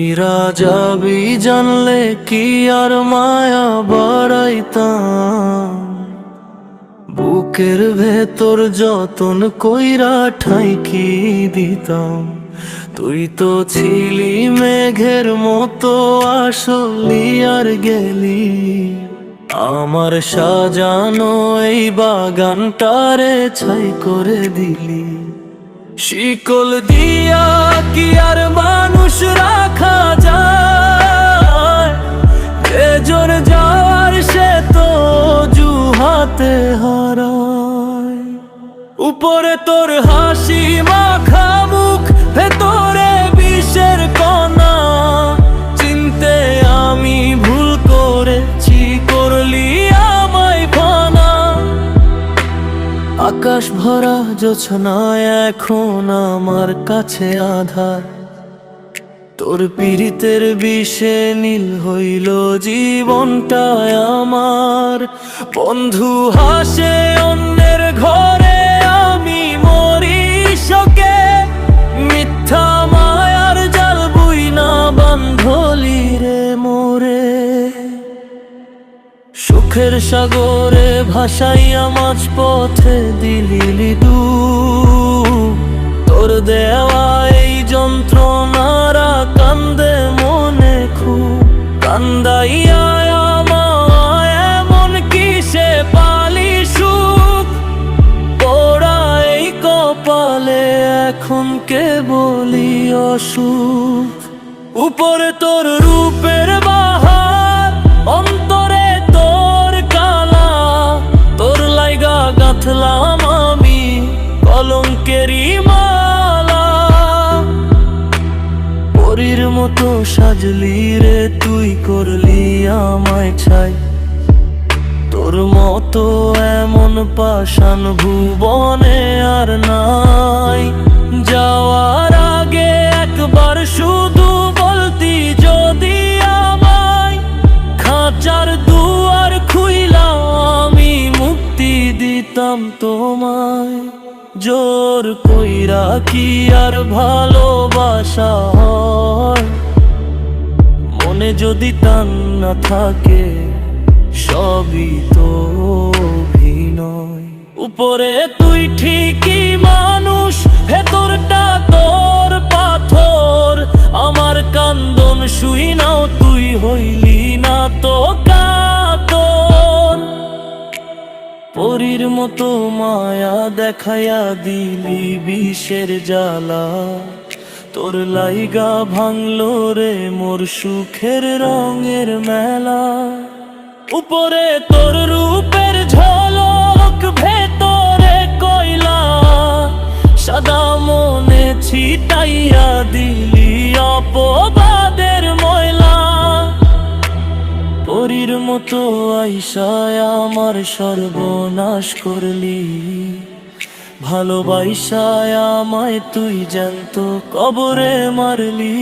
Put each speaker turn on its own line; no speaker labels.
উইরা যাবি জানলে কি আর মায়া বাড়াইতাম, বুকের ভেতর যতন কইরা ঠাইকি দিতাম। তুই তো ছিলি মেঘের মতো আসলি আর গেলি, আমার সাজানো এই বাগানটারে ছাই করে দিলি। শিকল দিয়া কি আর মানুষ রাখা যায়, বেজন যাওয়ার সে তো জুহাতে হারায়। উপরে তোর হাসি মাখা মুখ, ভেতরে বিষের কণা, চিনতে আমি ভুল করেছি, করলি আমায় ফানা। আকাশ ভরা জোছনায় এখন আমার কাছে আধার, তোর পীড়িতের বিষে নীল হইল জীবনটায় আমার। বন্ধু হাসে অন্যের ঘরে, আমি মরি শোকে, মিথ্যা মায়ার জাল বুইনা বান্ধলি রে মোরে। সুখের সাগরে ভাসাইয়া মাঝ পথে দিলি ডুব, তোর দেওয়া এই যন্ত্রণারা কান্দে মনে খুব। কান্দাইয়া আমায় এমন কিসে পালি সুখ, পোড়া এই কপালে এখন কেবলই অসুখ। উপরে তোর রূপের বাহার, অন্তরে তোর কালা, তোর লাইগা গাঁথলাম আমি কলঙ্কেরই মালা। পরীর মতো সাজলি রে তুই, করলি আমায় ছাই, তোর মতো এমন পাষাণ ভুবনে আর নাই। যাওয়ার আগে একবার শুধু বলতি যদি আমায়, খাঁচার দুয়ার খুইলা আমি মুক্তি দিতাম তোমায়। জোর কইরা কি আর ভালোবাসা হয়, মনে যদি টান না থাকে সবই তো অভিনয়। উপরে তুই ঠিকই মানুষ, ভেতরটা তোর পাথর, আমার কান্দন শুই নাও তুই হইলি না তো কাতর। পরীর মতো মায়া দেখাইয়া দিলি বিষের জ্বালা, তোর লাইগা ভাঙলো রে মোর সুখের রঙের মেলা। উপরে তোর রূপের ঝলক, ভেতরে কয়লা, সাদা মনে ছিটাইয়া দিলি অপবাদের ময়লা। পরীর মতো আইসায় আমার সর্বনাশ করলি, ভালোবাসায় আমায় তুই জ্যান্ত কবরে মারলি।